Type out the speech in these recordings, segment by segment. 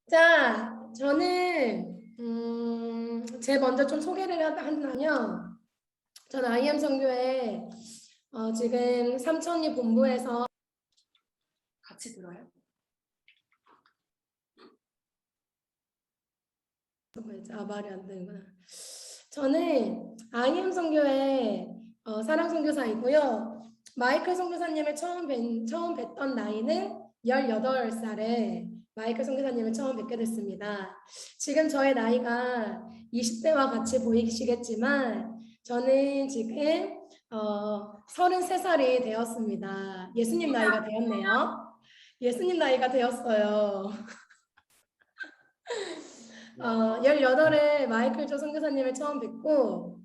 자, 저는 제 먼저 좀 소개를 한다면, 저는 IM 선교회 지금 삼천리 본부에서 같이 들어요? 말이 안 되는구나. 저는 IM 선교회 사랑 선교사이고요. 마이클 선교사님을 처음 뵀던 나이는 18살에 마이클 선교사님을 처음 뵙게 됐습니다. 지금 저의 나이가 20대와 같이 보이시겠지만 저는 지금 33살이 되었습니다. 예수님 나이가 되었네요. 예수님 나이가 되었어요. 18에 마이클 조 선교사님을 처음 뵙고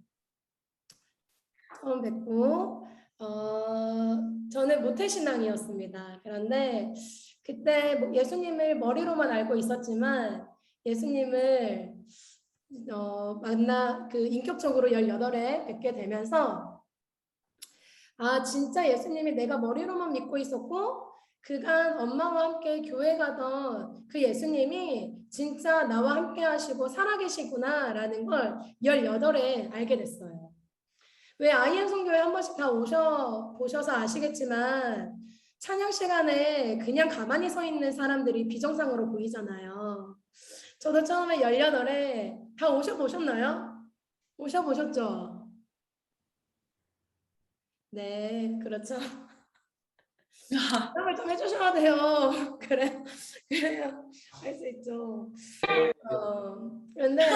저는 모태신앙이었습니다. 그런데 그때 예수님을 머리로만 알고 있었지만 예수님을 인격적으로 18에 뵙게 되면서 진짜 예수님이 내가 머리로만 믿고 있었고 그간 엄마와 함께 교회 가던 그 예수님이 진짜 나와 함께 하시고 살아계시구나 라는 걸 18에 알게 됐어요. 왜 IM 선교회 한 번씩 다 보셔서 아시겠지만 찬양 시간에 그냥 가만히 서 있는 사람들이 비정상으로 보이잖아요. 저도 처음에 18에 다 오셔보셨나요? 오셔보셨죠? 네, 그렇죠. 설명을 좀 해주셔야 돼요. 그래요. 할 수 있죠. 그런데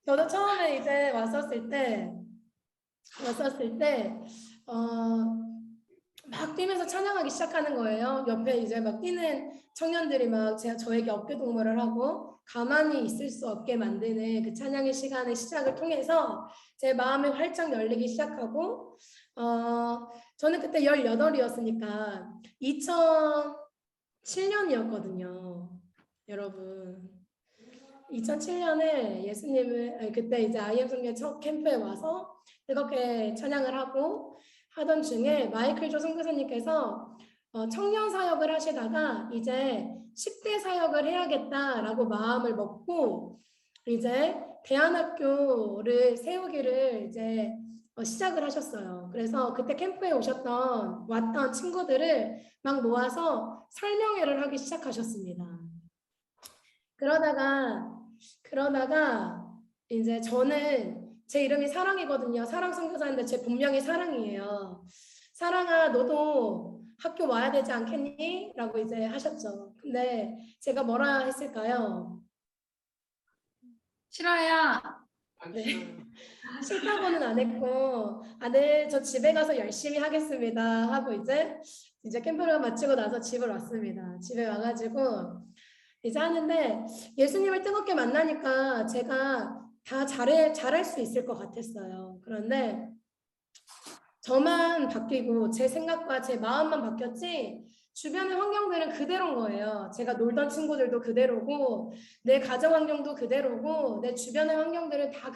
저도 처음에 이제 왔었을 때 막 뛰면서 찬양하기 시작하는 거예요. 옆에 이제 막 뛰는 청년들이 막 저에게 어깨 동무를 하고 가만히 있을 수 없게 만드는 그 찬양의 시간의 시작을 통해서 제 마음이 활짝 열리기 시작하고 저는 그때 18이었으니까 2007년이었거든요. 여러분. 2007년에 예수님을 그때 이제 IM 선교회 첫 캠프에 와서 뜨겁게 찬양을 하던 중에 마이클 조 선교사님께서 청년 사역을 하시다가 이제 10대 사역을 해야겠다라고 마음을 먹고 이제 대안학교를 세우기를 이제 시작을 하셨어요. 그래서 그때 캠프에 왔던 친구들을 막 모아서 설명회를 하기 시작하셨습니다. 그러다가 이제 저는 제 이름이 사랑이거든요. 사랑 선교사인데 제 본명이 사랑이에요. 사랑아, 너도 학교 와야 되지 않겠니? 라고 이제 하셨죠. 근데 제가 뭐라 했을까요? 싫어요. 네. 싫다고는 안 했고, 네, 저 집에 가서 열심히 하겠습니다. 하고 이제 캠프를 마치고 나서 집을 왔습니다. 집에 와가지고 이제 하는데 예수님을 뜨겁게 만나니까 제가 다 잘할 수 있을 것 같았어요. 그런데 저만 바뀌고 제 생각과 제 마음만 바뀌었지 주변의 환경들은 그대로인 거예요. 제가 놀던 친구들도 그대로고 내 가정 환경도 그대로고 내 주변의 환경들은 다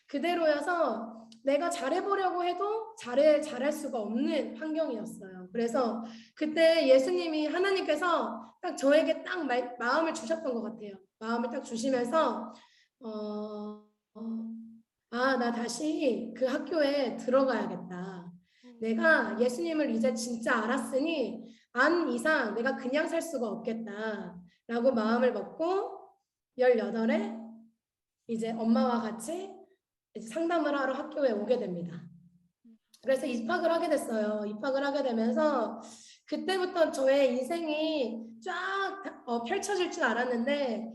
그대로여서 내가 잘해보려고 해도 잘할 수가 없는 환경이었어요. 그래서 그때 예수님이 하나님께서 딱 저에게 딱 마음을 주셨던 것 같아요. 마음을 딱 주시면서 나 다시 그 학교에 들어가야겠다. 내가 예수님을 이제 진짜 알았으니 안 이상 내가 그냥 살 수가 없겠다. 라고 마음을 먹고 18에 이제 엄마와 같이 상담을 하러 학교에 오게 됩니다. 그래서 입학을 하게 됐어요. 입학을 하게 되면서 그때부터 저의 인생이 쫙 펼쳐질 줄 알았는데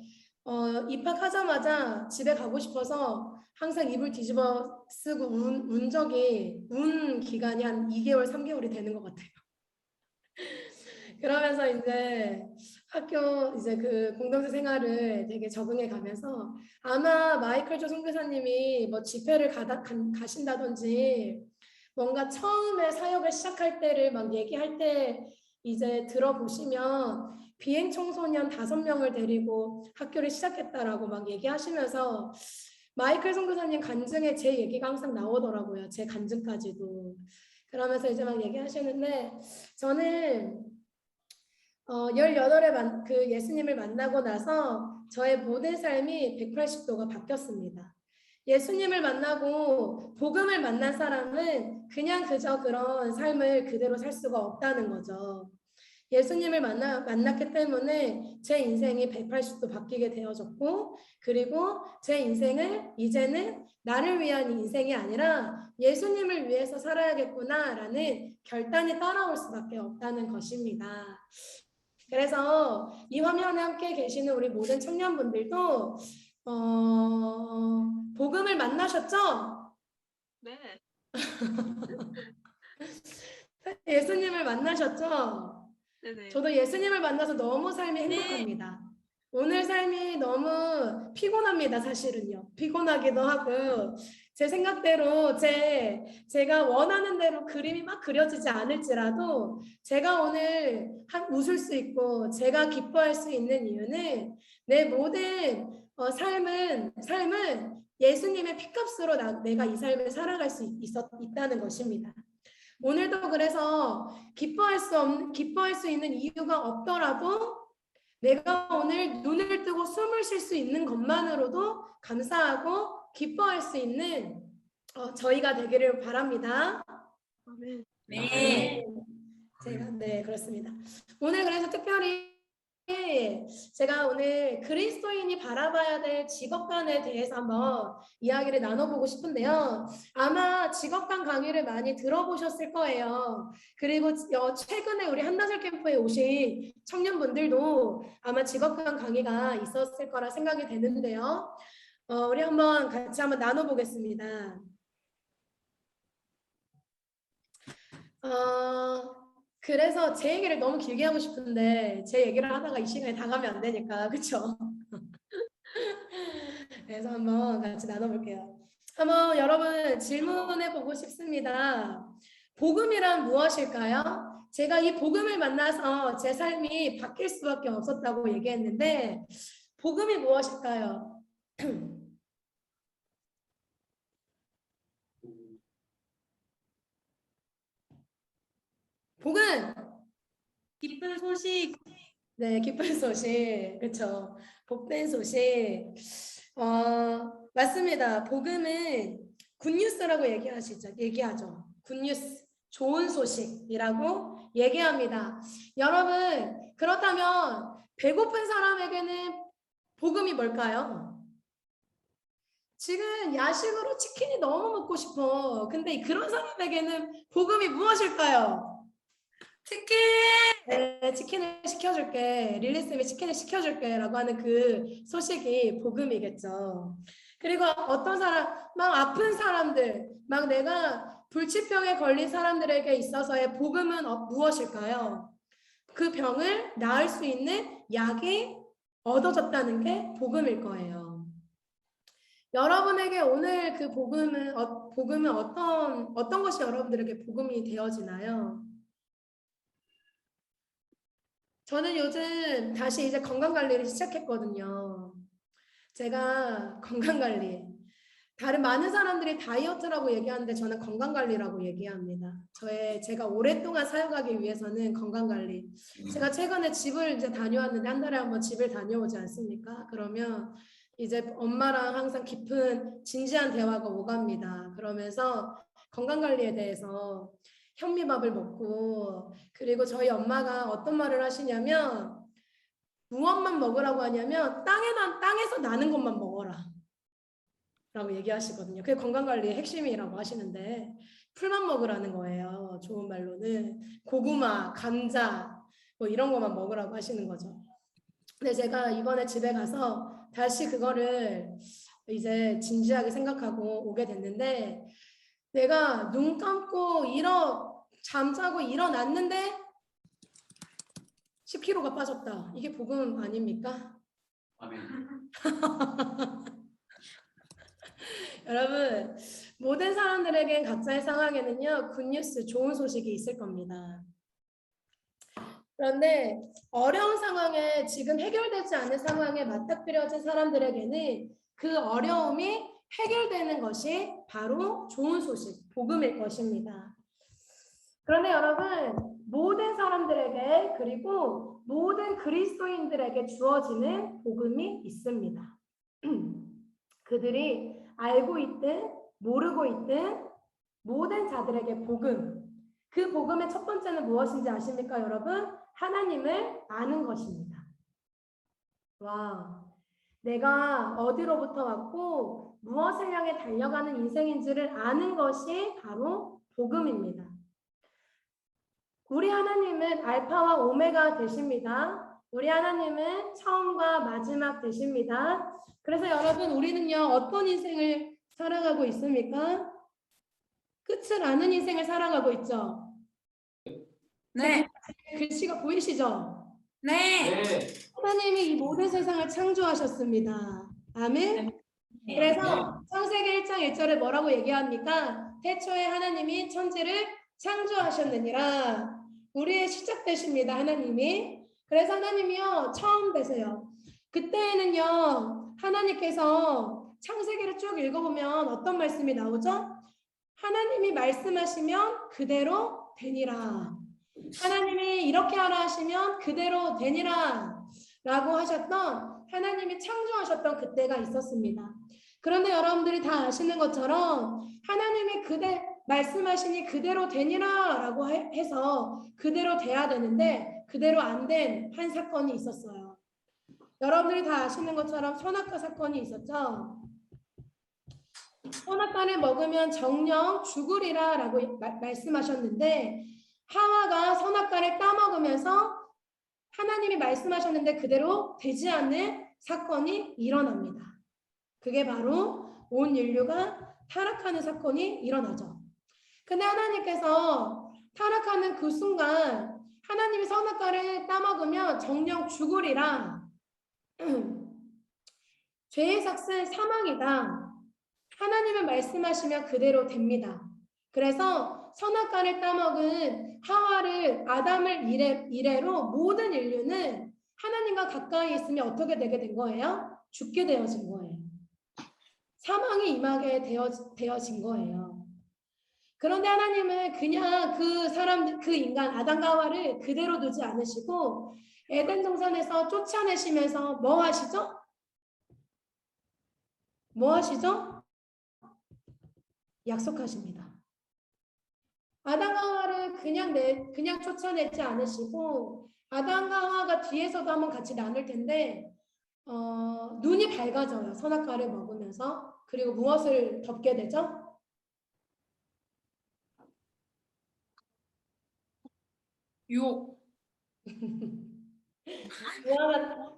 입학하자마자 집에 가고 싶어서 항상 이불 뒤집어 쓰고 운 기간이 한 2개월, 3개월이 되는 것 같아요. 그러면서 이제 학교 이제 그 공동체 생활을 되게 적응해 가면서 아마 마이클 조 선교사님이 뭐 집회를 가신다든지 뭔가 처음에 사역을 시작할 때를 막 얘기할 때 이제 들어보시면 비행 청소년 5명을 데리고 학교를 시작했다라고 막 얘기하시면서 마이클 선교사님 간증에 제 얘기가 항상 나오더라고요. 제 간증까지도. 그러면서 이제 막 얘기하시는데 저는 18에 그 예수님을 만나고 나서 저의 모든 삶이 180도가 바뀌었습니다. 예수님을 만나고 복음을 만난 사람은 그냥 그저 그런 삶을 그대로 살 수가 없다는 거죠. 예수님을 만났기 때문에 제 인생이 180도 바뀌게 되어졌고, 그리고 제 인생을 이제는 나를 위한 인생이 아니라 예수님을 위해서 살아야겠구나라는 결단이 따라올 수밖에 없다는 것입니다. 그래서 이 화면에 함께 계시는 우리 모든 청년분들도 복음을 만나셨죠? 네. 예수님을 만나셨죠? 네네. 저도 예수님을 만나서 너무 삶이 행복합니다. 오늘 삶이 너무 피곤합니다, 사실은요. 피곤하기도 하고, 제 생각대로, 제가 원하는 대로 그림이 막 그려지지 않을지라도, 제가 오늘 웃을 수 있고, 제가 기뻐할 수 있는 이유는 내 모든 삶은 예수님의 피값으로 내가 이 삶을 살아갈 수 있다는 것입니다. 오늘도 그래서 기뻐할 수 있는 이유가 없더라도 내가 오늘 눈을 뜨고 숨을 쉴 수 있는 것만으로도 감사하고 기뻐할 수 있는 저희가 되기를 바랍니다. 네. 네, 그렇습니다. 오늘 그래서 특별히 제가 오늘 그리스도인이 바라봐야 될 직업관에 대해서 한번 이야기를 나눠보고 싶은데요. 아마 직업관 강의를 많이 들어보셨을 거예요. 그리고 최근에 우리 한나절 캠프에 오신 청년분들도 아마 직업관 강의가 있었을 거라 생각이 되는데요. 우리 한번 같이 한번 나눠보겠습니다. 그래서 제 얘기를 너무 길게 하고 싶은데 제 얘기를 하다가 이 시간에 다 가면 안 되니까, 그렇죠? 그래서 한번 같이 나눠볼게요. 한번 여러분 질문해 보고 싶습니다. 복음이란 무엇일까요? 제가 이 복음을 만나서 제 삶이 바뀔 수밖에 없었다고 얘기했는데 복음이 무엇일까요? 복음! 기쁜 소식. 네, 기쁜 소식. 그렇죠. 복된 소식. 맞습니다. 복음은 굿뉴스라고 얘기하죠. 굿뉴스, 좋은 소식이라고 얘기합니다. 여러분, 그렇다면 배고픈 사람에게는 복음이 뭘까요? 지금 야식으로 치킨이 너무 먹고 싶어. 근데 그런 사람에게는 복음이 무엇일까요? 치킨. 네, 치킨을 시켜줄게. 릴리쌤이 치킨을 시켜줄게. 라고 하는 그 소식이 복음이겠죠. 그리고 어떤 사람, 막 아픈 사람들, 막 내가 불치병에 걸린 사람들에게 있어서의 복음은 무엇일까요? 그 병을 나을 수 있는 약이 얻어졌다는 게 복음일 거예요. 여러분에게 오늘 그 복음은 어떤 것이 여러분들에게 복음이 되어지나요? 저는 요즘 다시 이제 건강관리를 시작했거든요. 제가 건강관리. 다른 많은 사람들이 다이어트라고 얘기하는데 저는 건강관리라고 얘기합니다. 제가 오랫동안 사용하기 위해서는 건강관리. 제가 최근에 집을 이제 다녀왔는데 한 달에 한번 집을 다녀오지 않습니까? 그러면 이제 엄마랑 항상 깊은 진지한 대화가 오갑니다. 그러면서 건강관리에 대해서 현미밥을 먹고 그리고 저희 엄마가 어떤 말을 하시냐면 무엇만 먹으라고 하냐면 땅에서 나는 것만 먹어라 라고 얘기하시거든요. 그게 건강관리의 핵심이라고 하시는데 풀만 먹으라는 거예요. 좋은 말로는 고구마, 감자 뭐 이런 것만 먹으라고 하시는 거죠. 근데 제가 이번에 집에 가서 다시 그거를 이제 진지하게 생각하고 오게 됐는데 내가 눈 감고 잠자고 일어났는데 10kg가 빠졌다. 이게 복음 아닙니까? 아멘. 여러분, 모든 사람들에겐 각자의 상황에는요, 굿뉴스, 좋은 소식이 있을 겁니다. 그런데 어려운 상황에 지금 해결되지 않은 상황에 맞닥뜨려진 사람들에게는 그 어려움이 해결되는 것이 바로 좋은 소식, 복음일 것입니다. 그런데 여러분, 모든 사람들에게 그리고 모든 그리스도인들에게 주어지는 복음이 있습니다. 그들이 알고 있든 모르고 있든 모든 자들에게 복음. 그 복음의 첫 번째는 무엇인지 아십니까, 여러분? 하나님을 아는 것입니다. 와, 내가 어디로부터 왔고 무엇을 향해 달려가는 인생인지를 아는 것이 바로 복음입니다. 우리 하나님은 알파와 오메가 되십니다. 우리 하나님은 처음과 마지막 되십니다. 그래서 여러분, 우리는요, 어떤 인생을 살아가고 있습니까? 끝을 아는 인생을 살아가고 있죠. 네. 글씨가 보이시죠? 네. 하나님이 이 모든 세상을 창조하셨습니다. 아멘. 그래서 창세기 1장 1절에 뭐라고 얘기합니까? 태초에 하나님이 천지를 창조하셨느니라. 우리의 시작되십니다, 하나님이. 그래서 하나님이요, 처음 되세요. 그때에는요, 하나님께서 창세기를 쭉 읽어보면 어떤 말씀이 나오죠? 하나님이 말씀하시면 그대로 되니라. 하나님이 이렇게 하라 하시면 그대로 되니라 라고 하셨던, 하나님이 창조하셨던 그때가 있었습니다. 그런데 여러분들이 다 아시는 것처럼 하나님이 말씀하시니 그대로 되니라 라고 해서 그대로 돼야 되는데 그대로 안 된 한 사건이 있었어요. 여러분들이 다 아시는 것처럼 선악과 사건이 있었죠. 선악과를 먹으면 정령 죽으리라 라고 말씀하셨는데, 하와가 선악과를 따먹으면서 하나님이 말씀하셨는데 그대로 되지 않는 사건이 일어납니다. 그게 바로 온 인류가 타락하는 사건이 일어나죠. 근데 하나님께서 타락하는 그 순간 하나님이 선악과를 따먹으면 정령 죽으리라. 죄의 삭은 사망이다. 하나님은 말씀하시면 그대로 됩니다. 그래서 선악과를 따먹은 하와를, 아담을 이래로 모든 인류는 하나님과 가까이 있으면 어떻게 되게 된 거예요? 죽게 되어진 거예요. 사망이 임하게 되어진 거예요. 그런데 하나님은 그냥 그 인간 아담과 하와를 그대로 두지 않으시고 에덴 동산에서 쫓아내시면서 뭐 하시죠? 뭐 하시죠? 약속하십니다. 아담과 하와를 그냥 쫓아내지 않으시고, 아담과 하와가 뒤에서도 한번 같이 나눌 텐데, 눈이 밝아져요. 선악과를 먹으면서. 그리고 무엇을 덮게 되죠? 요.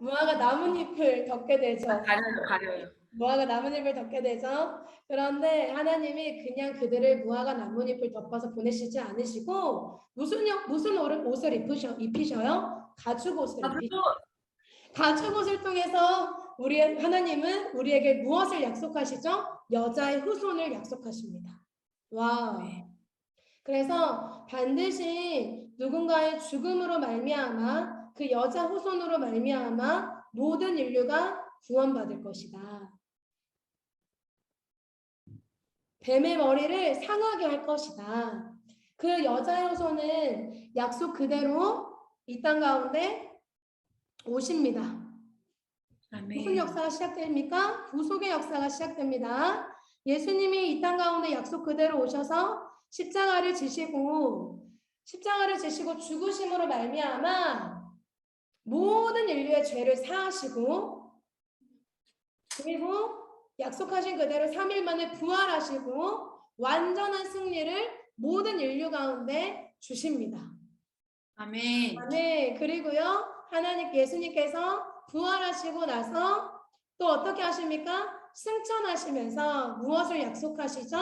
무화과 나뭇잎을 덮게 되죠. 가려요. 무화과 나뭇잎을 덮게 되죠. 그런데 하나님이 그냥 그들을 무화과 나뭇잎을 덮어서 보내시지 않으시고 무슨 옷을 입히셔요? 가죽옷을 입히셔요. 가죽옷을 통해서 우리 하나님은 우리에게 무엇을 약속하시죠? 여자의 후손을 약속하십니다. 와. 그래서 반드시 누군가의 죽음으로 말미암아 그 여자 후손으로 말미암아 모든 인류가 구원받을 것이다. 뱀의 머리를 상하게 할 것이다. 그 여자의 후손은 약속 그대로 이 땅 가운데 오십니다. 무슨 역사가 시작됩니까? 구속의 역사가 시작됩니다. 예수님이 이 땅 가운데 약속 그대로 오셔서 십자가를 지시고 죽으심으로 말미암아 모든 인류의 죄를 사하시고, 그리고 약속하신 그대로 3일 만에 부활하시고 완전한 승리를 모든 인류 가운데 주십니다. 아멘. 네, 그리고요, 예수님께서 부활하시고 나서 또 어떻게 하십니까? 승천하시면서 무엇을 약속하시죠?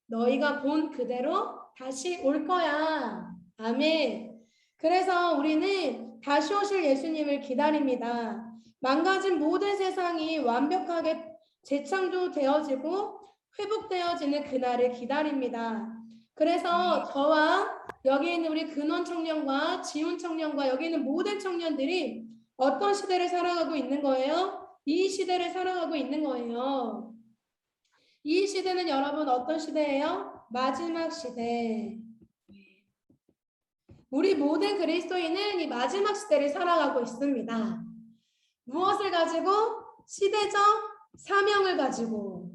너희가 본 그대로 다시 올 거야. 아멘. 그래서 우리는 다시 오실 예수님을 기다립니다. 망가진 모든 세상이 완벽하게 재창조되어지고 회복되어지는 그날을 기다립니다. 그래서 저와 여기 있는 우리 근원 청년과 지훈 청년과 여기 있는 모든 청년들이 어떤 시대를 살아가고 있는 거예요? 이 시대를 살아가고 있는 거예요. 이 시대는 여러분 어떤 시대예요? 마지막 시대. 우리 모든 그리스도인은 이 마지막 시대를 살아가고 있습니다. 무엇을 가지고? 시대적 사명을 가지고.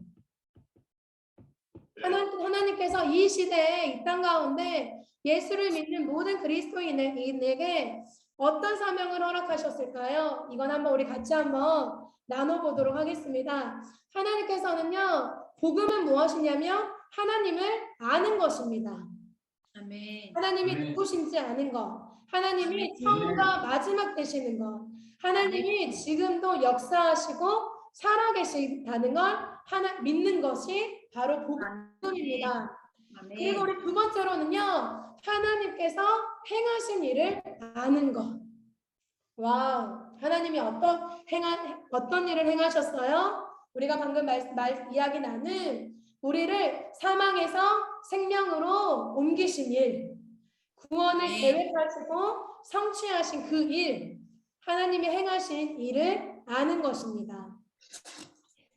하나님께서 이 시대에 이 땅 가운데 예수를 믿는 모든 그리스도인에게 어떤 사명을 허락하셨을까요? 이건 한번 우리 같이 한번 나눠보도록 하겠습니다. 하나님께서는요, 복음은 무엇이냐면 하나님을 아는 것입니다. 아멘. 하나님이 누구신지 아는 것, 하나님이 처음과 마지막 되시는 것, 하나님이 지금도 역사하시고 살아계시다는 걸 믿는 것이 바로 복음입니다. 그리고 아멘. 우리 두 번째로는요, 하나님께서 행하신 일을 아는 것. 와, 하나님이 어떤 일을 행하셨어요? 우리가 방금 이야기 나눈 우리를 사망에서 생명으로 옮기신 일, 구원을 계획하시고 성취하신 그 일, 하나님이 행하신 일을 아는 것입니다.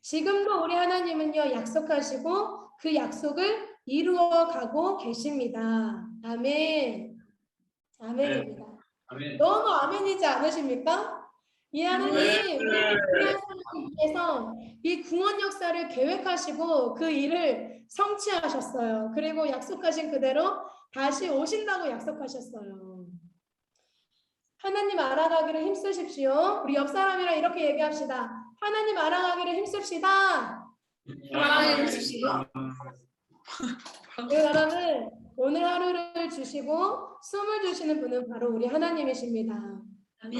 지금도 우리 하나님은요, 약속하시고 그 약속을 이루어 가고 계십니다. 아멘. 아멘입니다. 아멘. 너무 아멘이지 않으십니까? 이 하나님, 우리에서 이 구원 역사를 계획하시고 그 일을 성취하셨어요. 그리고 약속하신 그대로 다시 오신다고 약속하셨어요. 하나님 알아가기를 힘쓰십시오. 우리 옆 사람이랑 이렇게 얘기합시다. 하나님 알아가기를 힘씁시다. 여러분, 오늘 하루를 주시고 숨을 주시는 분은 바로 우리 하나님이십니다. 아멘.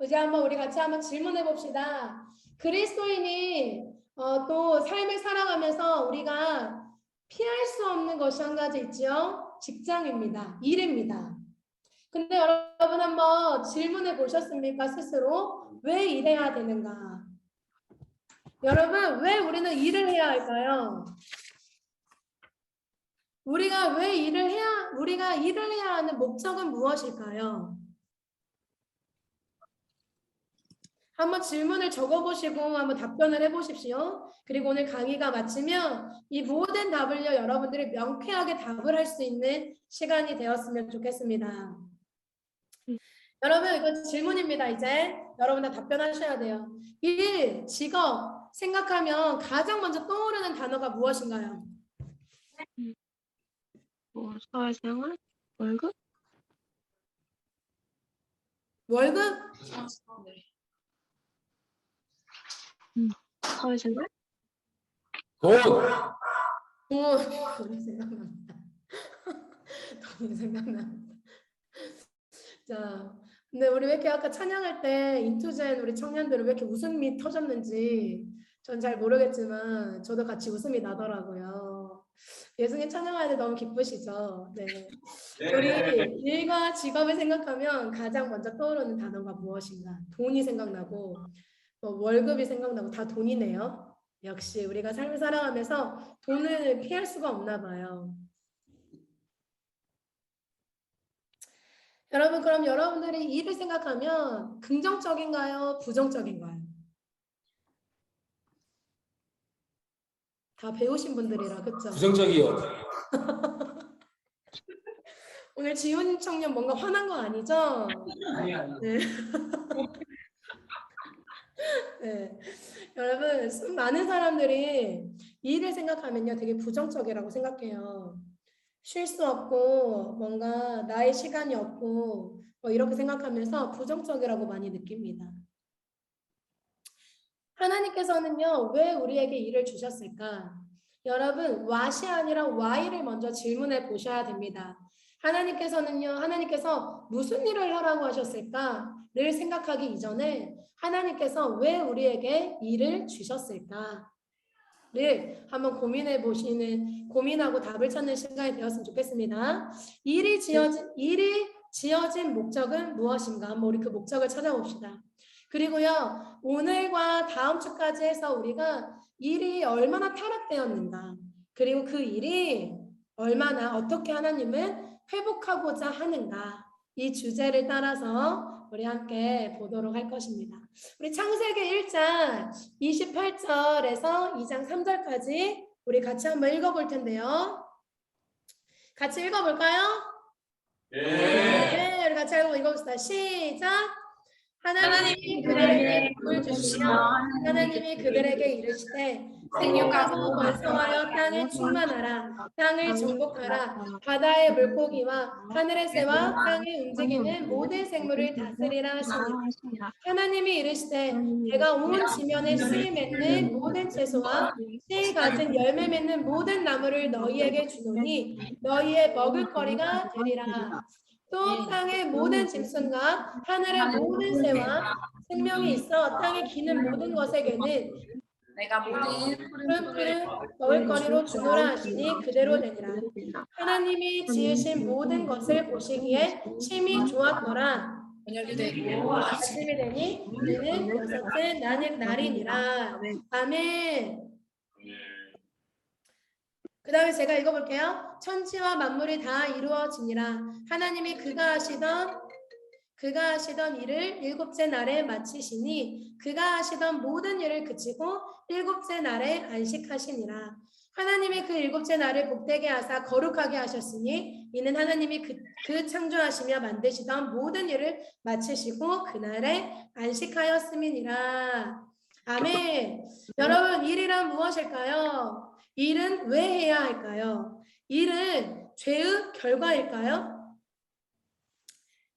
이제 한번 우리 같이 한번 질문해 봅시다. 그리스도인이 또 삶을 살아가면서 우리가 피할 수 없는 것이 한 가지 있죠. 직장입니다. 일입니다. 근데 여러분 한번 질문해 보셨습니까? 스스로 왜 일해야 되는가? 여러분 왜 우리는 일을 해야 할까요? 우리가 일을 해야 하는 목적은 무엇일까요? 한번 질문을 적어보시고 한번 답변을 해보십시오. 그리고 오늘 강의가 마치면 이 모든 답을요, 여러분들이 명쾌하게 답을 할 수 있는 시간이 되었으면 좋겠습니다. 여러분, 이거 질문입니다. 이제 여러분 다 답변하셔야 돼요. 일, 직업 생각하면 가장 먼저 떠오르는 단어가 무엇인가요? 사회생활? 월급? 월급? 사회생활? 돈. 돈이 생각납니다. 돈이 생각납니다. 자, 근데 우리 왜 이렇게 아까 찬양할 때 인투젠 우리 청년들은 왜 이렇게 웃음이 터졌는지 전 잘 모르겠지만 저도 같이 웃음이 나더라고요. 예수님 찬양할 때 너무 기쁘시죠? 네. 우리 일과 직업을 생각하면 가장 먼저 떠오르는 단어가 무엇인가? 돈이 생각나고 월급이 생각나고 다 돈이네요. 역시 우리가 삶을 살아가면서 돈을 피할 수가 없나 봐요. 여러분, 그럼 여러분들이 일을 생각하면 긍정적인가요? 부정적인가요? 다 배우신 분들이라, 그쵸? 부정적이요. 오늘 지훈 청년 뭔가 화난 거 아니죠? 아니. 네. 네. 여러분, 많은 사람들이 일을 생각하면요, 되게 부정적이라고 생각해요. 쉴 수 없고, 뭔가 나의 시간이 없고, 이렇게 생각하면서 부정적이라고 많이 느낍니다. 하나님께서는요, 왜 우리에게 일을 주셨을까? 여러분, what이 아니라 why를 먼저 질문해 보셔야 됩니다. 하나님께서 무슨 일을 하라고 하셨을까를 생각하기 이전에 하나님께서 왜 우리에게 일을 주셨을까를 한번 고민하고 답을 찾는 시간이 되었으면 좋겠습니다. 일이 지어진 목적은 무엇인가? 한번 우리 그 목적을 찾아봅시다. 그리고요, 오늘과 다음 주까지 해서 우리가 일이 얼마나 타락되었는가, 그리고 그 일이 얼마나 어떻게 하나님은 회복하고자 하는가, 이 주제를 따라서 우리 함께 보도록 할 것입니다. 우리 창세기 1장 28절에서 2장 3절까지 우리 같이 한번 읽어볼 텐데요. 같이 읽어볼까요? 예. 네, 우리 같이 읽어봅시다. 시작. 하나님이 그들에게 복을 주시며 하나님이 그들에게 이르시되 생육하고 번성하여 땅에 충만하라. 땅을 정복하라. 바다의 물고기와 하늘의 새와 땅에 움직이는 모든 생물을 다스리라 하시니 하나님이 이르시되 내가 온 지면에 씨 맺는 모든 채소와 씨 같은 열매 맺는 모든 나무를 너희에게 주노니 너희의 먹을거리가 되리라. 또 땅의 모든 짐승과 하늘의 모든 새와 생명이 있어 땅에 기는 모든 것에게는 내가 모든 푸른 먹을거리로 주노라 하시니 그대로 되니라. 하나님이 지으신 모든 것을 보시기에 심히 좋았더라. 번역이 되고 아침이 되니 이는 여섯째 날이니라. 아멘. 그 다음에 제가 읽어볼게요. 천지와 만물이 다 이루어지니라. 하나님이 그가 하시던 일을 일곱째 날에 마치시니 그가 하시던 모든 일을 그치고 일곱째 날에 안식하시니라. 하나님이 그 일곱째 날을 복되게 하사 거룩하게 하셨으니 이는 하나님이 그 창조하시며 만드시던 모든 일을 마치시고 그날에 안식하였음이니라. 아멘. 여러분, 일이란 무엇일까요? 일은 왜 해야 할까요? 일은 죄의 결과일까요?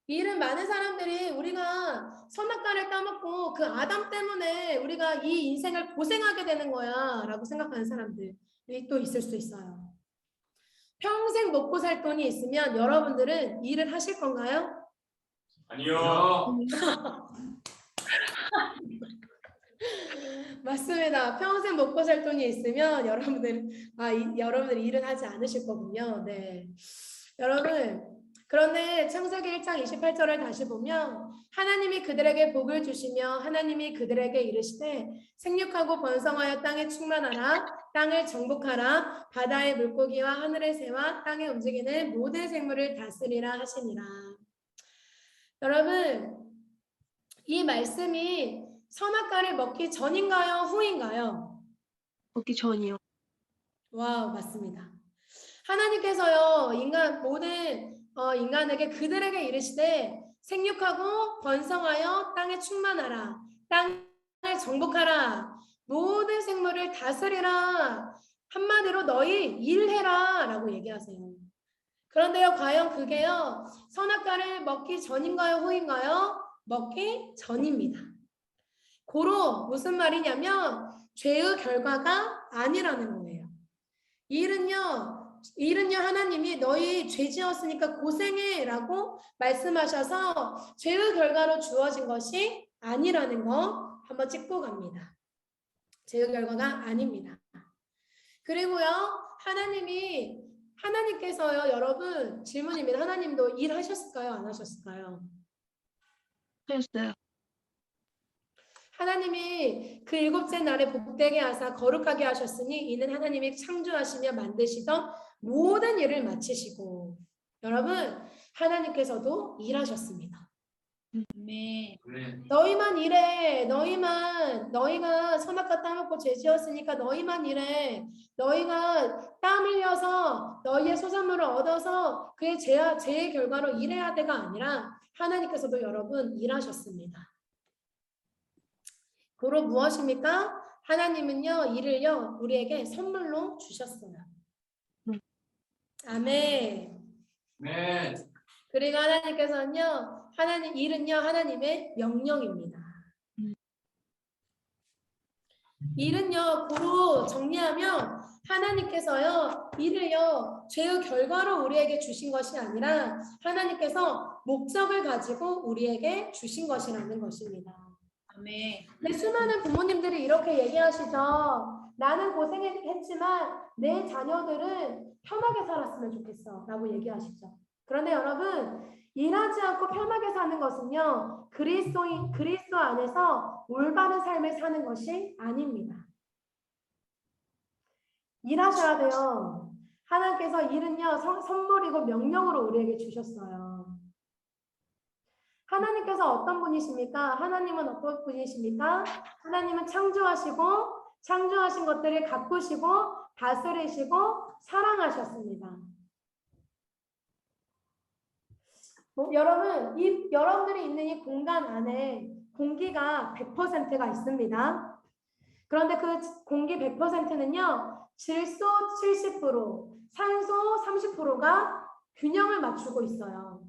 일은 많은 사람들이 우리가 선악과를 따먹고 그 아담 때문에 우리가 이 인생을 고생하게 되는 거야 라고 생각하는 사람들이 또 있을 수 있어요. 평생 먹고 살 돈이 있으면 여러분들은 일을 하실 건가요? 아니요. 맞습니다. 평생 먹고 살 돈이 있으면 여러분들이 일은 하지 않으실 거군요. 네. 여러분, 그런데 창세기 1장 28절을 다시 보면 하나님이 그들에게 복을 주시며 하나님이 그들에게 이르시되 생육하고 번성하여 땅에 충만하라. 땅을 정복하라. 바다의 물고기와 하늘의 새와 땅에 움직이는 모든 생물을 다스리라 하시니라. 여러분, 이 말씀이 선악과를 먹기 전인가요? 후인가요? 먹기 전이요. 와, 맞습니다. 하나님께서요, 인간에게 그들에게 이르시되 생육하고 번성하여 땅에 충만하라. 땅을 정복하라. 모든 생물을 다스리라. 한마디로 너희 일해라 라고 얘기하세요. 그런데요, 과연 그게요, 선악과를 먹기 전인가요? 후인가요? 먹기 전입니다. 고로 무슨 말이냐면 죄의 결과가 아니라는 거예요. 일은요 하나님이 너희 죄 지었으니까 고생해 라고 말씀하셔서 죄의 결과로 주어진 것이 아니라는 거 한번 짚고 갑니다. 죄의 결과가 아닙니다. 그리고요 하나님께서요 여러분 질문입니다. 하나님도 일하셨을까요? 안 하셨을까요? 하셨어요. 하나님이 그 일곱째 날에 복되게 하사 거룩하게 하셨으니 이는 하나님이 창조하시며 만드시던 모든 일을 마치시고 여러분 하나님께서도 일하셨습니다. 아멘. 너희만 일해. 너희가 선악과 따먹고 죄 지었으니까 너희만 일해. 너희가 땀 흘려서 너희의 소산물을 얻어서 그의 죄의 결과로 일해야 돼가 아니라 하나님께서도 여러분 일하셨습니다. 고로 무엇입니까? 하나님은요 일을요 우리에게 선물로 주셨어요. 아멘. 네. 그리고 하나님께서는요 일은요 하나님의 명령입니다. 일은요 고로 정리하면 하나님께서요 일을요 죄의 결과로 우리에게 주신 것이 아니라 하나님께서 목적을 가지고 우리에게 주신 것이라는 것입니다. 아멘. 네, 수많은 부모님들이 이렇게 얘기하시죠. 나는 고생했지만 내 자녀들은 편하게 살았으면 좋겠어 라고 얘기하시죠. 그런데 여러분 일하지 않고 편하게 사는 것은요 그리스도 안에서 올바른 삶을 사는 것이 아닙니다. 일하셔야 돼요. 하나님께서 일은요 선물이고 명령으로 우리에게 주셨어요. 하나님께서 어떤 분이십니까? 하나님은 어떤 분이십니까? 하나님은 창조하신 것들을 가꾸시고 다스리시고 사랑하셨습니다. 여러분, 여러분들이 있는 이 공간 안에 공기가 100%가 있습니다. 그런데 그 공기 100%는요, 질소 70%, 산소 30%가 균형을 맞추고 있어요.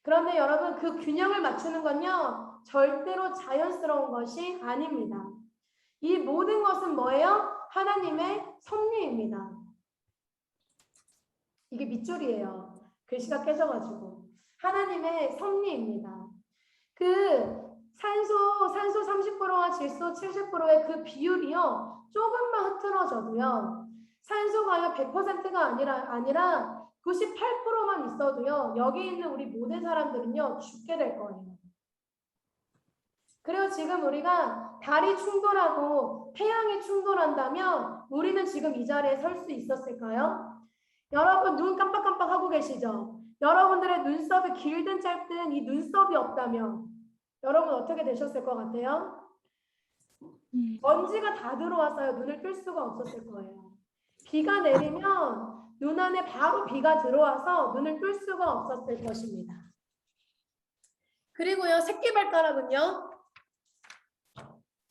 그런데 여러분, 그 균형을 맞추는 건요, 절대로 자연스러운 것이 아닙니다. 이 모든 것은 뭐예요? 하나님의 섭리입니다. 이게 밑줄이에요. 글씨가 깨져가지고. 하나님의 섭리입니다. 그 산소 30%와 질소 70%의 그 비율이요, 조금만 흐트러져도요, 산소가요 100%가 아니라 98%만 있어도요, 여기 있는 우리 모든 사람들은요 죽게 될 거예요. 그리고 지금 우리가 달이 충돌하고 태양이 충돌한다면 우리는 지금 이 자리에 설 수 있었을까요? 여러분 눈 깜빡깜빡 하고 계시죠? 여러분들의 눈썹이 길든 짧든 이 눈썹이 없다면 여러분 어떻게 되셨을 것 같아요? 먼지가 다 들어와서요 눈을 뜰 수가 없었을 거예요. 비가 내리면 눈 안에 바로 비가 들어와서 눈을 뜰 수가 없었을 것입니다. 그리고요 새끼발가락은요,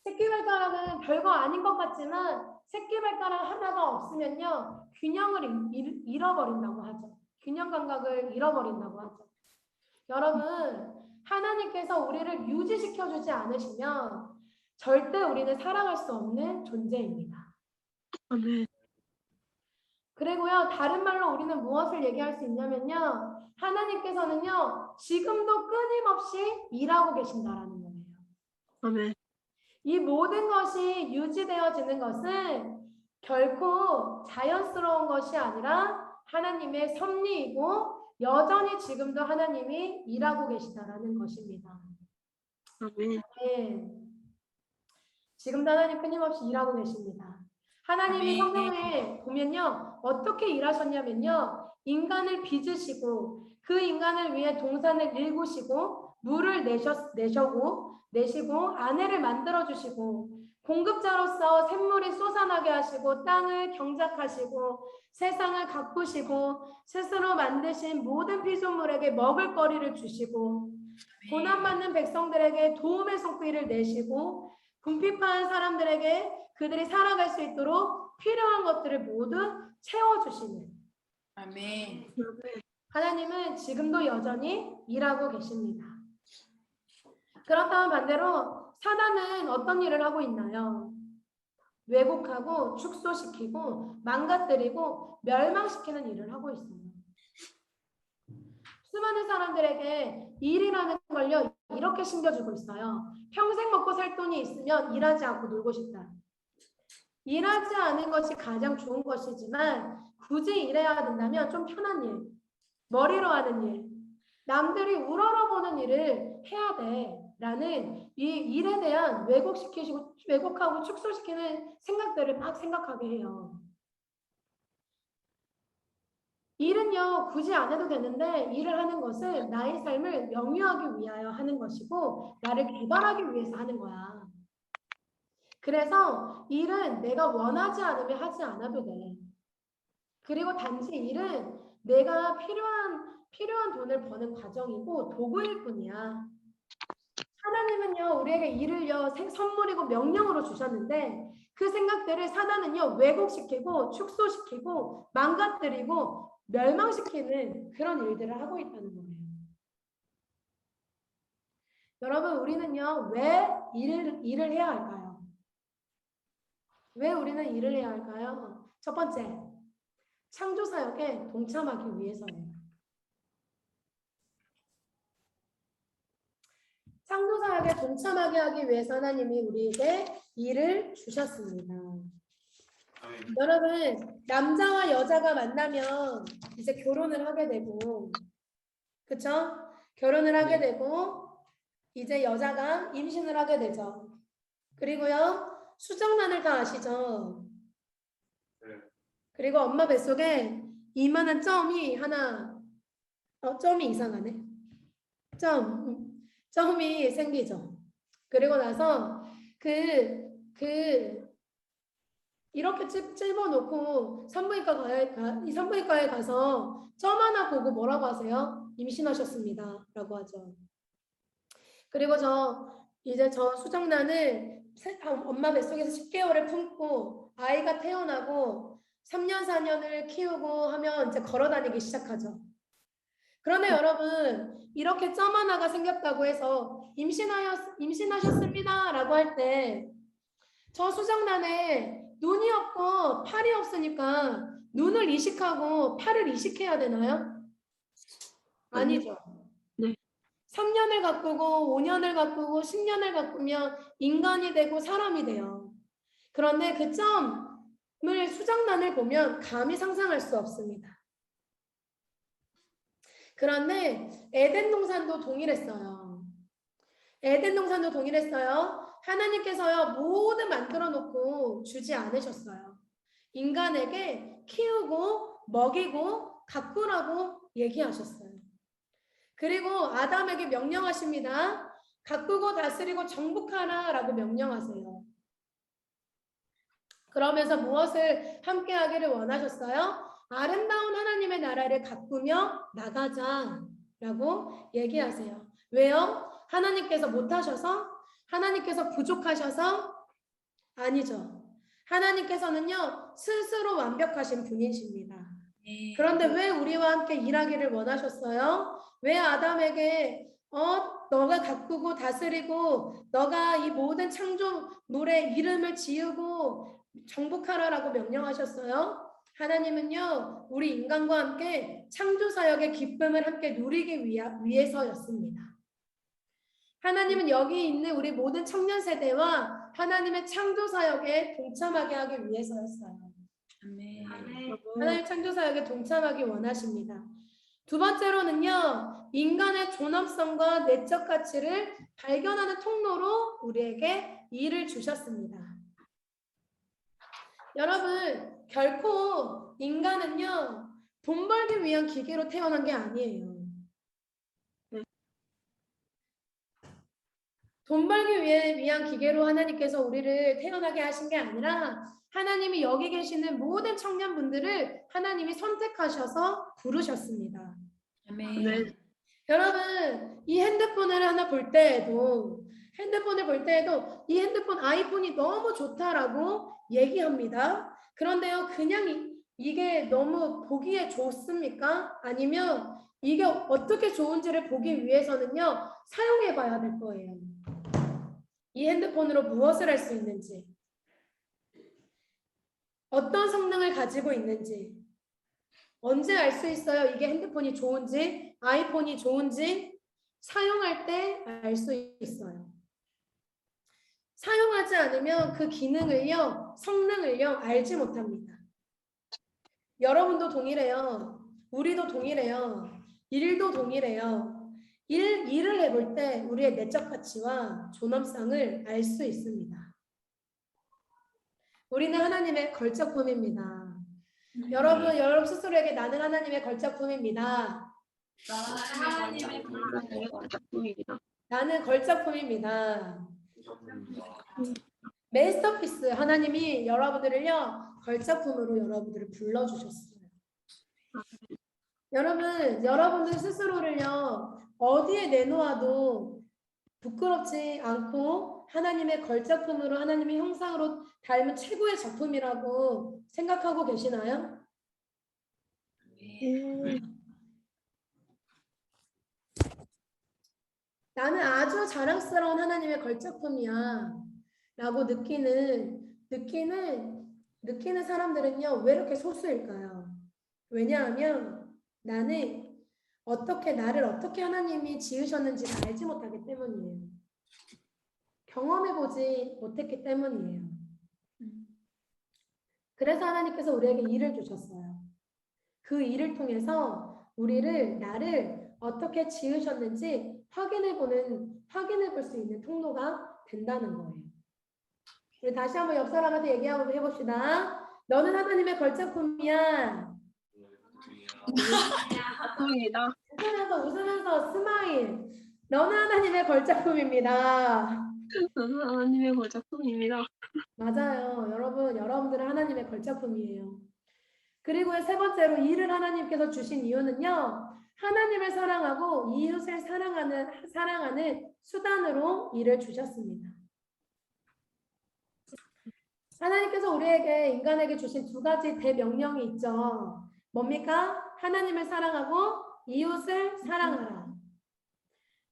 새끼발가락은 별거 아닌 것 같지만 새끼발가락 하나가 없으면요 균형을 잃어버린다고 하죠. 균형 감각을 잃어버린다고 하죠. 여러분, 하나님께서 우리를 유지시켜주지 않으시면 절대 우리는 살아갈 수 없는 존재입니다. 아멘. 그리고요, 다른 말로 우리는 무엇을 얘기할 수 있냐면요, 하나님께서는요 지금도 끊임없이 일하고 계신다라는 거예요. 아멘. 이 모든 것이 유지되어지는 것은 결코 자연스러운 것이 아니라 하나님의 섭리이고 여전히 지금도 하나님이 일하고 계시다라는 것입니다. 아멘. 네. 지금도 하나님 끊임없이 일하고 계십니다. 하나님이 아멘. 성경에 보면요 어떻게 일하셨냐면요, 인간을 빚으시고 그 인간을 위해 동산을 일구시고 물을 내시고 아내를 만들어주시고 공급자로서 샘물이 솟아나게 하시고 땅을 경작하시고 세상을 가꾸시고 스스로 만드신 모든 피조물에게 먹을 거리를 주시고 고난받는 백성들에게 도움의 손길을 내시고 궁핍한 사람들에게 그들이 살아갈 수 있도록 필요한 것들을 모두 채워주시는 아멘. 하나님은 지금도 여전히 일하고 계십니다. 그렇다면 반대로 사단은 어떤 일을 하고 있나요? 왜곡하고 축소시키고 망가뜨리고 멸망시키는 일을 하고 있어요. 수많은 사람들에게 일이라는 걸요 이렇게 심겨주고 있어요. 평생 먹고 살 돈이 있으면 일하지 않고 놀고 싶다. 일하지 않은 것이 가장 좋은 것이지만 굳이 일해야 된다면 좀 편한 일, 머리로 하는 일, 남들이 우러러보는 일을 해야 돼라는 이 일에 대한 왜곡하고 축소시키는 생각들을 막 생각하게 해요. 일은요 굳이 안 해도 되는데 일을 하는 것은 나의 삶을 영위하기 위하여 하는 것이고 나를 개발하기 위해서 하는 거야. 그래서 일은 내가 원하지 않으면 하지 않아도 돼. 그리고 단지 일은 내가 필요한 돈을 버는 과정이고 도구일 뿐이야. 하나님은요 우리에게 일을요 선물이고 명령으로 주셨는데 그 생각들을 사단은요 왜곡시키고 축소시키고 망가뜨리고 멸망시키는 그런 일들을 하고 있다는 거예요. 여러분, 우리는요 왜 일을 해야 할까요? 왜 우리는 일을 해야 할까요? 첫 번째, 창조사역에 동참하기 위해서예요. 창조사역에 동참하게 하기 위해서 하나님이 우리에게 일을 주셨습니다. 여러분, 남자와 여자가 만나면 이제 결혼을 하게 되고, 그쵸? 결혼을 하게 되고, 이제 여자가 임신을 하게 되죠. 그리고요, 수정란을 다 아시죠? 네. 그리고 엄마 뱃속에 이만한 점이 점이 이상하네. 점이 생기죠. 그리고 나서 이렇게 찝어놓고 산부인과에 가서 점 하나 보고 뭐라고 하세요? 임신하셨습니다. 라고 하죠. 그리고 이제 저 수정란을 엄마 뱃속에서 10개월을 품고 아이가 태어나고 3년, 4년을 키우고 하면 이제 걸어 다니기 시작하죠. 그런데 여러분, 이렇게 점 하나가 생겼다고 해서 임신하셨습니다. 라고 할 때 저 수정란에 눈이 없고 팔이 없으니까 눈을 이식하고 팔을 이식해야 되나요? 아니죠. 네. 3년을 가꾸고 5년을 가꾸고 10년을 가꾸면 인간이 되고 사람이 돼요. 그런데 그 점을 수정란을 보면 감히 상상할 수 없습니다. 그런데 에덴 동산도 동일했어요. 에덴 동산도 동일했어요. 하나님께서요 모두 만들어 놓고 주지 않으셨어요. 인간에게 키우고 먹이고 가꾸라고 얘기하셨어요. 그리고 아담에게 명령하십니다. 가꾸고 다스리고 정복하라 라고 명령하세요. 그러면서 무엇을 함께 하기를 원하셨어요? 아름다운 하나님의 나라를 가꾸며 나가자 라고 얘기하세요. 왜요? 하나님께서 못하셔서? 하나님께서 부족하셔서? 아니죠. 하나님께서는요 스스로 완벽하신 분이십니다. 그런데 왜 우리와 함께 일하기를 원하셨어요? 왜 아담에게 너가 가꾸고 다스리고 너가 이 모든 창조물의 이름을 지우고 정복하라라고 명령하셨어요? 하나님은요 우리 인간과 함께 창조사역의 기쁨을 함께 누리기 위해서였습니다. 하나님은 여기 있는 우리 모든 청년 세대와 하나님의 창조사역에 동참하게 하기 위해서였어요. 하나님 창조사역에 동참하기 원하십니다. 두 번째로는요, 인간의 존엄성과 내적 가치를 발견하는 통로로 우리에게 일을 주셨습니다. 여러분, 결코 인간은요, 돈 벌기 위한 기계로 태어난 게 아니에요. 돈 벌기 위한 기계로 하나님께서 우리를 태어나게 하신 게 아니라 하나님이 여기 계시는 모든 청년분들을 하나님이 선택하셔서 부르셨습니다. 아멘. 여러분, 이 핸드폰을 하나 볼 때에도 이 핸드폰 아이폰이 너무 좋다라고 얘기합니다. 그런데요, 그냥 이게 너무 보기에 좋습니까? 아니면 이게 어떻게 좋은지를 보기 위해서는요, 사용해 봐야 될 거예요. 이 핸드폰으로 무엇을 할 수 있는지, 어떤 성능을 가지고 있는지, 언제 알 수 있어요? 이게 핸드폰이 좋은지, 아이폰이 좋은지 사용할 때 알 수 있어요. 사용하지 않으면 그 기능을요, 성능을요, 알지 못합니다. 여러분도 동일해요. 우리도 동일해요. 일도 동일해요. 일을 해볼 때 우리의 내적 가치와 존엄성을 알 수 있습니다. 우리는 하나님의 걸작품입니다. 여러분 스스로에게 나는 하나님의 걸작품입니다. 나는 걸작품입니다. 메이스터피스 하나님이 여러분들을요 걸작품으로 여러분들을 불러주셨어요. 여러분들 스스로를요 어디에 내놓아도 부끄럽지 않고 하나님의 걸작품으로 하나님의 형상으로 닮은 최고의 작품이라고 생각하고 계시나요? 나는 아주 자랑스러운 하나님의 걸작품이야 라고 느끼는 사람들은요 왜 이렇게 소수일까요? 왜냐하면 나를 어떻게 하나님이 지으셨는지를 알지 못하기 때문이에요. 경험해보지 못했기 때문이에요. 그래서 하나님께서 우리에게 일을 주셨어요. 그 일을 통해서 나를 어떻게 지으셨는지 확인해 볼 수 있는 통로가 된다는 거예요. 우리 다시 한번 옆 사람한테 얘기 한번 해봅시다. 너는 하나님의 걸작품이야. 감사합니다. 웃으면서 스마일. 너는 하나님의 걸작품입니다. 하나님의 걸작품입니다. 맞아요. 여러분들은 하나님의 걸작품이에요. 그리고 세 번째로 일을 하나님께서 주신 이유는요. 하나님을 사랑하고 이웃을 사랑하는 수단으로 일을 주셨습니다. 하나님께서 우리에게 인간에게 주신 두 가지 대명령이 있죠. 뭡니까? 하나님을 사랑하고 이웃을 사랑하라.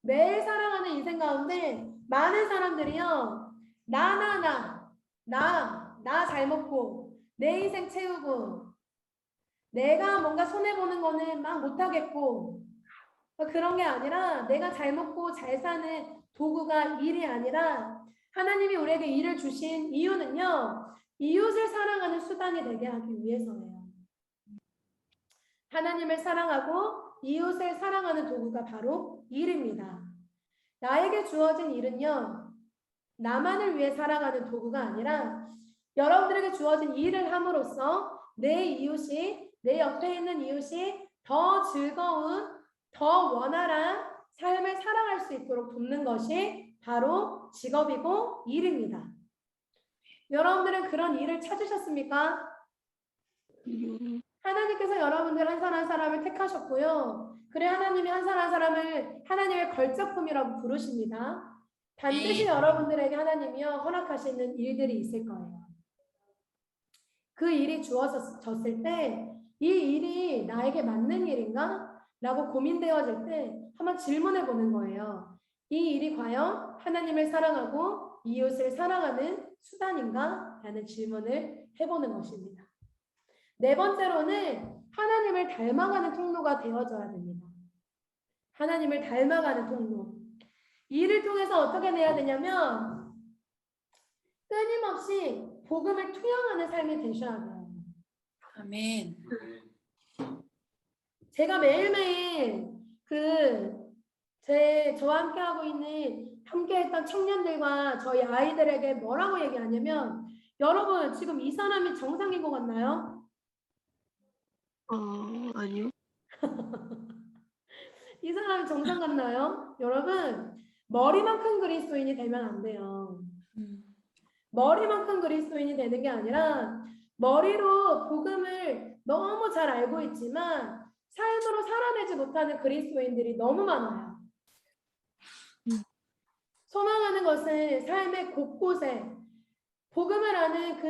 매일 살아가는 인생 가운데 많은 사람들이요. 나 잘 먹고 내 인생 채우고 내가 뭔가 손해보는 거는 막 못하겠고 그런 게 아니라 내가 잘 먹고 잘 사는 도구가 일이 아니라 하나님이 우리에게 일을 주신 이유는요. 이웃을 사랑하는 수단이 되게 하기 위해서예요. 하나님을 사랑하고 이웃을 사랑하는 도구가 바로 일입니다. 나에게 주어진 일은요. 나만을 위해 살아가는 도구가 아니라 여러분들에게 주어진 일을 함으로써 내 이웃이 내 옆에 있는 이웃이 더 즐거운 더 원활한 삶을 살아갈 수 있도록 돕는 것이 바로 직업이고 일입니다. 여러분들은 그런 일을 찾으셨습니까? 하나님께서 여러분들 한 사람 한 사람을 택하셨고요. 그래 하나님이 한 사람 한 사람을 하나님의 걸작품이라고 부르십니다. 반드시 여러분들에게 하나님이요 허락하시는 일들이 있을 거예요. 그 일이 주어졌을 때 이 일이 나에게 맞는 일인가? 라고 고민되어질 때 한번 질문해 보는 거예요. 이 일이 과연 하나님을 사랑하고 이웃을 사랑하는 수단인가? 라는 질문을 해보는 것입니다. 네 번째로는 하나님을 닮아가는 통로가 되어져야 됩니다. 하나님을 닮아가는 통로. 이 일을 통해서 어떻게 돼야 되냐면 끊임없이 복음을 투영하는 삶이 되셔야 돼요. 아멘. 제가 매일매일 저와 함께하고 있는 함께했던 청년들과 저희 아이들에게 뭐라고 얘기하냐면 여러분 지금 이 사람이 정상인 것 같나요? 아니요. 이 사람이 정상 같나요? 여러분 머리만 큰 그리스도인이 되면 안 돼요. 머리만 큰 그리스도인이 되는 게 아니라 머리로 복음을 너무 잘 알고 있지만 삶으로 살아내지 못하는 그리스도인들이 너무 많아요. 소망하는 것은 삶의 곳곳에 복음을 아는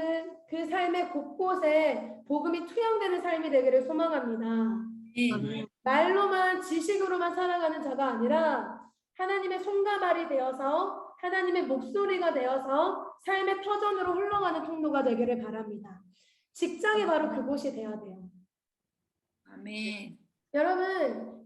그 삶의 곳곳에 복음이 투영되는 삶이 되기를 소망합니다. 말로만 지식으로만 살아가는 자가 아니라 하나님의 손과 발이 되어서 하나님의 목소리가 되어서 삶의 터전으로 흘러가는 통로가 되기를 바랍니다. 직장이 바로 그곳이 돼야 돼요. 아멘. 여러분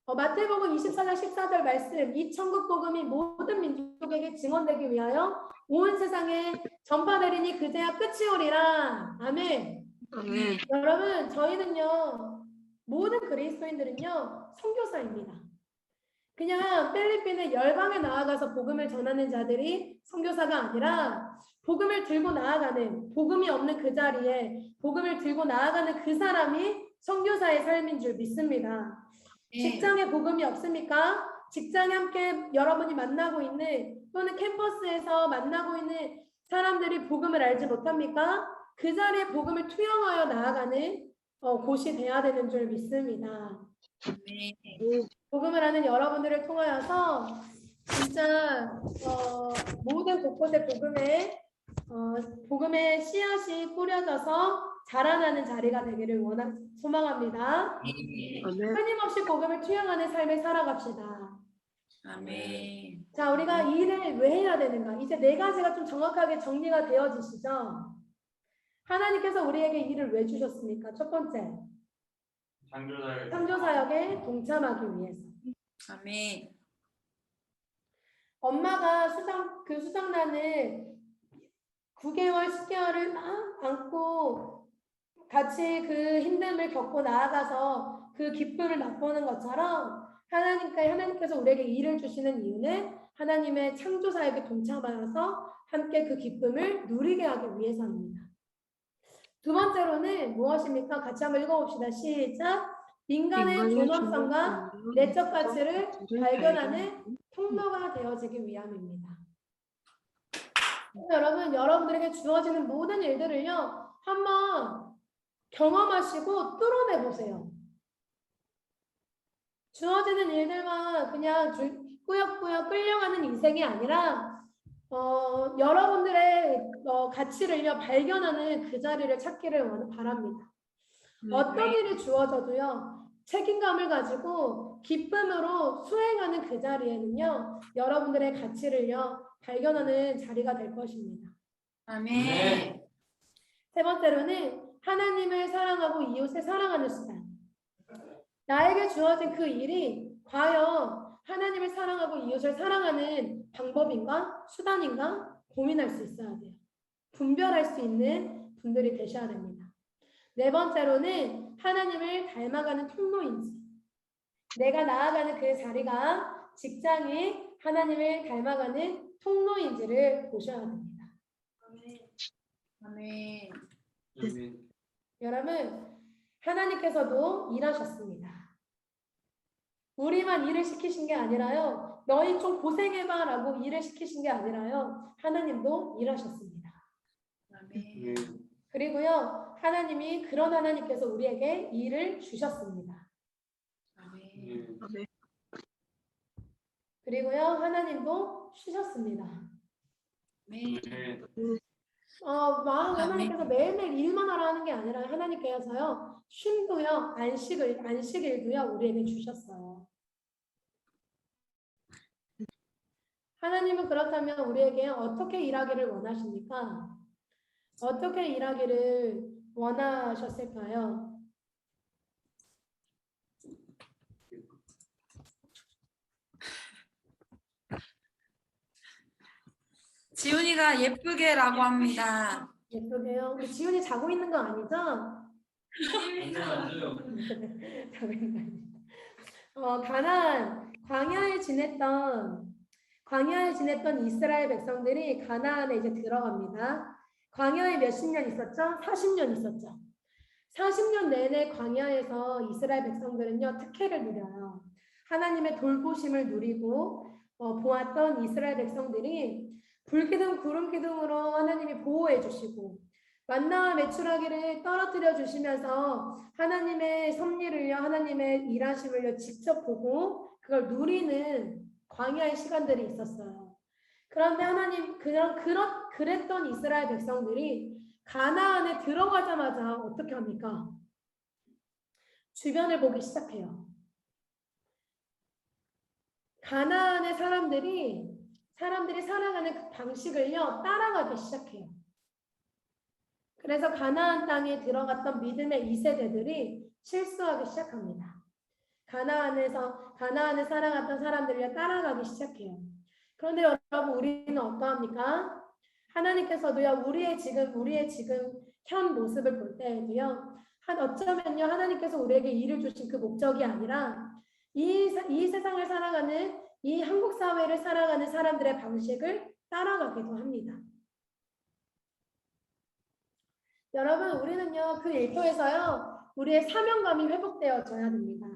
마태복음 24장 14절 말씀 이 천국 복음이 모든 민족에게 증언되기 위하여 온 세상에 전파되리니 그제야 끝이 오리라. 아멘. 아멘. 여러분 저희는요 모든 그리스도인들은요 선교사입니다. 그냥 필리핀의 열방에 나아가서 복음을 전하는 자들이 선교사가 아니라 복음을 들고 나아가는 복음이 없는 그 자리에 복음을 들고 나아가는 그 사람이 선교사의 삶인 줄 믿습니다. 직장에 복음이 없습니까? 직장에 함께 여러분이 만나고 있는 또는 캠퍼스에서 만나고 있는 사람들이 복음을 알지 못합니까? 그 자리에 복음을 투영하여 나아가는 곳이 돼야 되는 줄 믿습니다. 복음을 하는 여러분들을 통하여서 진짜 모든 곳곳에 복음의 씨앗이 뿌려져서 자라나는 자리가 되기를 소망합니다. 끊임없이 복음을 투영하는 삶을 살아갑시다. 아멘. 자, 우리가 이 일을 왜 해야 되는가? 이제 네 가지가 좀 정확하게 정리가 되어지시죠? 하나님께서 우리에게 이 일을 왜 주셨습니까? 첫 번째, 창조사역에 동참하기 위해서. 아멘. 엄마가 수정란을 9개월, 10개월을 막 안고 같이 그 힘듦을 겪고 나아가서 그 기쁨을 맛보는 것처럼 하나님께서 우리에게 일을 주시는 이유는 하나님의 창조사역에 동참하여서 함께 그 기쁨을 누리게 하기 위해서입니다. 두 번째로는 무엇입니까? 같이 한번 읽어봅시다. 시작! 인간의 존엄성과 내적 가치를 발견하는 통로가 되어지기 위함입니다. 여러분, 여러분들에게 주어지는 모든 일들을요, 한번 경험하시고 뚫어내 보세요. 주어지는 일들만 그냥 꾸역꾸역 끌려가는 인생이 아니라 여러분들의 가치를요 발견하는 그 자리를 찾기를 바랍니다. 어떤 일이 주어져도요 책임감을 가지고 기쁨으로 수행하는 그 자리에는요 여러분들의 가치를요 발견하는 자리가 될 것입니다. 아멘. 세 번째로는 하나님을 사랑하고 이웃을 사랑하는 수단. 나에게 주어진 그 일이 과연 하나님을 사랑하고 이웃을 사랑하는 방법인가? 수단인가? 고민할 수 있어야 돼요. 분별할 수 있는 분들이 되셔야 됩니다. 네 번째로는 하나님을 닮아가는 통로인지. 내가 나아가는 그 자리가 직장이 하나님을 닮아가는 통로인지를 보셔야 됩니다. 아멘. 아멘. 여러분, 하나님께서도 일하셨습니다. 우리만 일을 시키신 게 아니라요. 너희 좀 고생해봐 라고 일을 시키신 게 아니라요. 하나님도 일하셨습니다. 아멘. 그리고요. 하나님이 그런 하나님께서 우리에게 일을 주셨습니다. 아멘. 그리고요. 하나님도 쉬셨습니다. 아멘. 하나님께서 매일매일 일만 하라 하는 게 아니라 하나님께서요. 쉼도요. 안식일도요. 우리에게 주셨어요. 하나님은 그렇다면 우리에게 어떻게 일하기를 원하십니까? 어떻게 일하기를 원하셨을까요? 지훈이가 예쁘게라고 합니다. 예쁘게요. 우리 지훈이 자고 있는 거 아니죠? 맞아요. 자고 있는 거 아니죠? 광야에 지냈던 이스라엘 백성들이 가나안에 이제 들어갑니다. 광야에 몇십 년 있었죠? 40년 있었죠. 40년 내내 광야에서 이스라엘 백성들은요 특혜를 누려요. 하나님의 돌보심을 누리고 보았던 이스라엘 백성들이 불기둥 구름기둥으로 하나님이 보호해 주시고 만나와 메추라기를 떨어뜨려 주시면서 하나님의 섭리를요 하나님의 일하심을요 직접 보고 그걸 누리는 광야의 시간들이 있었어요. 그런데 하나님 그랬던 이스라엘 백성들이 가나안에 들어가자마자 어떻게 합니까? 주변을 보기 시작해요. 가나안의 사람들이 살아가는 그 방식을요 따라가기 시작해요. 그래서 가나안 땅에 들어갔던 믿음의 2세대들이 실수하기 시작합니다. 가나안에 살아갔던 사람들을 따라가기 시작해요. 그런데 여러분 우리는 어떠합니까? 하나님께서도요 우리의 지금 현 모습을 볼 때에도요 어쩌면요 하나님께서 우리에게 일을 주신 그 목적이 아니라 이 세상을 살아가는 이 한국 사회를 살아가는 사람들의 방식을 따라가기도 합니다. 여러분 우리는요 그 일터에서요 우리의 사명감이 회복되어져야 됩니다.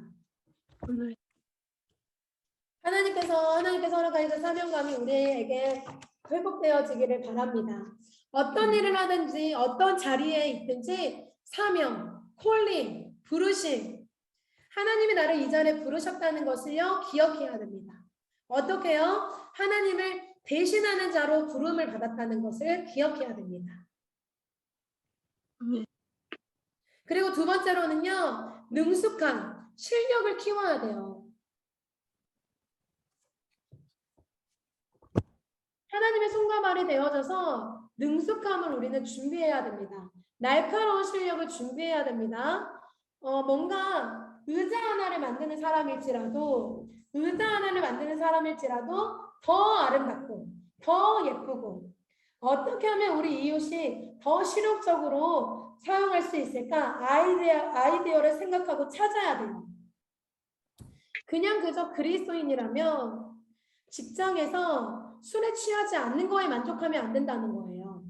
하나님께서 허락하신 그 사명감이 우리에게 회복되어지기를 바랍니다. 어떤 일을 하든지 어떤 자리에 있든지 사명, 콜링, 부르심 하나님이 나를 이 자리에 부르셨다는 것을요 기억해야 됩니다. 어떻게요? 하나님을 대신하는 자로 부름을 받았다는 것을 기억해야 됩니다. 그리고 두 번째로는요 능숙한 실력을 키워야 돼요. 하나님의 손과 발이 되어져서 능숙함을 우리는 준비해야 됩니다. 날카로운 실력을 준비해야 됩니다. 뭔가 의자 하나를 만드는 사람일지라도 더 아름답고 더 예쁘고 어떻게 하면 우리 이웃이 더 실용적으로 사용할 수 있을까 아이디어를 생각하고 찾아야 돼요. 그냥 그저 그리스도인이라면 직장에서 술에 취하지 않는 거에 만족하면 안 된다는 거예요.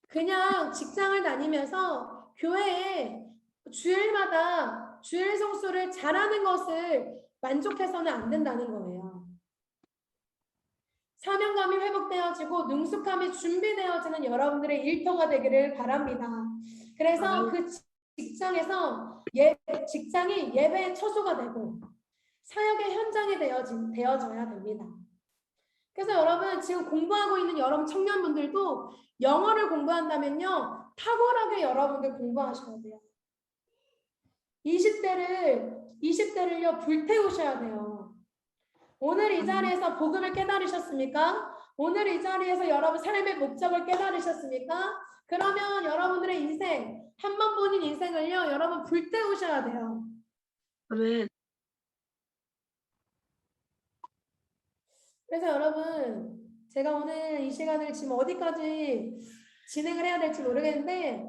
그냥 직장을 다니면서 교회에 주일마다 주일 성수를 잘하는 것을 만족해서는 안 된다는 거예요. 사명감이 회복되어지고 능숙함이 준비되어지는 여러분들의 일터가 되기를 바랍니다. 그래서 그 직장에서 직장이 예배의 처소가 되고 사역의 현장이 되어져야 됩니다. 그래서 여러분 지금 공부하고 있는 여러분 청년분들도 영어를 공부한다면요. 탁월하게 여러분들 공부하셔야 돼요. 20대를요 불태우셔야 돼요. 오늘 이 자리에서 복음을 깨달으셨습니까? 오늘 이 자리에서 여러분 삶의 목적을 깨달으셨습니까? 그러면 여러분들의 인생, 한 번 보는 인생을요, 여러분 불태우셔야 돼요. 아멘. 그래서 여러분, 제가 오늘 이 시간을 지금 어디까지 진행을 해야 될지 모르겠는데,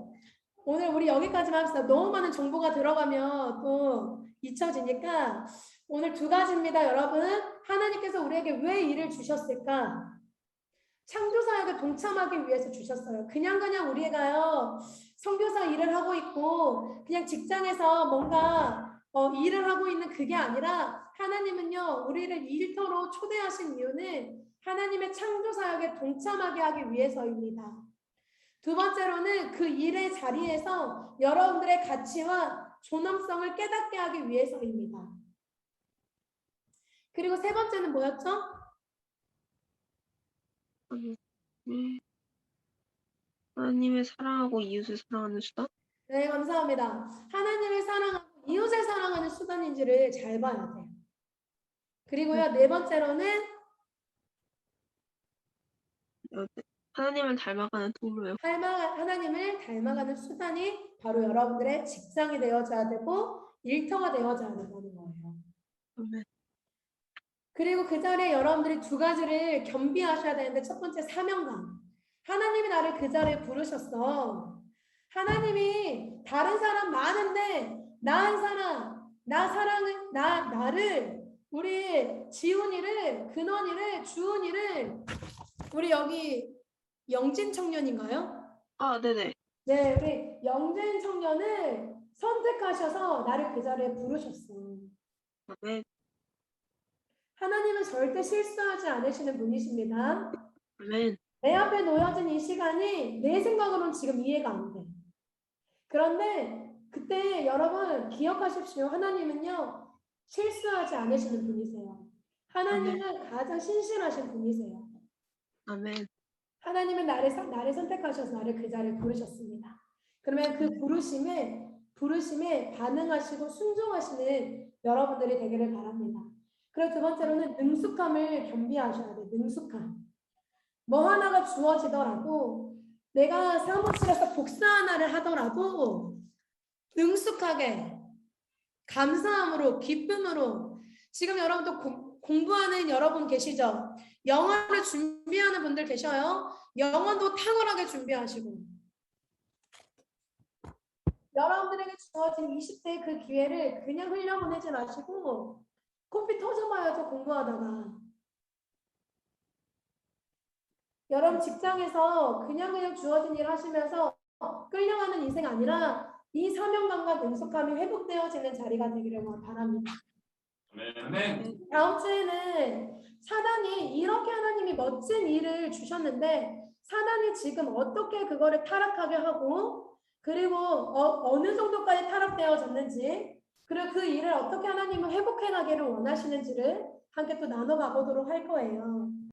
오늘 우리 여기까지만 합시다. 너무 많은 정보가 들어가면 또 잊혀지니까 오늘 두 가지입니다, 여러분. 하나님께서 우리에게 왜 일을 주셨을까? 창조사역에 동참하기 위해서 주셨어요. 그냥 우리가요 선교사 일을 하고 있고 그냥 직장에서 뭔가 일을 하고 있는 그게 아니라 하나님은요 우리를 일터로 초대하신 이유는 하나님의 창조사역에 동참하게 하기 위해서입니다. 두 번째로는 그 일의 자리에서 여러분들의 가치와 존엄성을 깨닫게 하기 위해서입니다. 그리고 세 번째는 뭐였죠? 하나님을 사랑하고 이웃을 사랑하는 수단? 네, 감사합니다. 하나님을 사랑하고 이웃을 사랑하는 수단인지를 잘 봐야 돼요. 그리고요, 네 번째로는 하나님을 닮아가는 통로요. 하나님을 닮아가는 수단이 바로 여러분들의 직장이 되어져야 되고 일터가 되어져야 된다는 거예요. 아멘. 그리고 그 자리에 여러분들이 두 가지를 겸비하셔야 되는데 첫 번째 사명감. 하나님이 나를 그 자리에 부르셨어. 하나님이 다른 사람 많은데 나 한 사람, 나를 우리 지훈이를, 근원이를, 주은이를 우리 여기 영진 청년인가요? 아, 네네. 네, 우리 영진 청년을 선택하셔서 나를 그 자리에 부르셨어. 아멘. 하나님은 절대 실수하지 않으시는 분이십니다. 아멘. 내 앞에 놓여진 이 시간이 내 생각으로는 지금 이해가 안 돼. 그런데 그때 여러분 기억하십시오. 하나님은요 실수하지 않으시는 분이세요. 하나님은 가장 신실하신 분이세요. 아멘. 하나님은 나를 선택하셔서 나를 그 자리에 부르셨습니다. 그러면 그 부르심에 반응하시고 순종하시는 여러분들이 되기를 바랍니다. 그리고 두 번째로는 능숙함을 겸비하셔야 돼요. 능숙함. 뭐 하나가 주어지더라도 내가 사무실에서 복사 하나를 하더라도 능숙하게 감사함으로 기쁨으로 지금 여러분도 공부하는 여러분 계시죠? 영어를 준비하는 분들 계셔요? 영어도 탁월하게 준비하시고 여러분들에게 주어진 20대의 그 기회를 그냥 흘려보내지 마시고 코피 터져봐야죠. 공부하다가 여러분 직장에서 그냥 주어진 일 하시면서 끌려가는 인생 아니라 이 사명감과 능숙함이 회복되어지는 자리가 되기를 바랍니다. 아멘. 다음 주에는 사단이 이렇게 하나님이 멋진 일을 주셨는데 사단이 지금 어떻게 그거를 타락하게 하고 그리고 어느 정도까지 타락되어졌는지 그리고 그 일을 어떻게 하나님은 회복해 가기를 원하시는지를 함께 또 나눠가 보도록 할 거예요.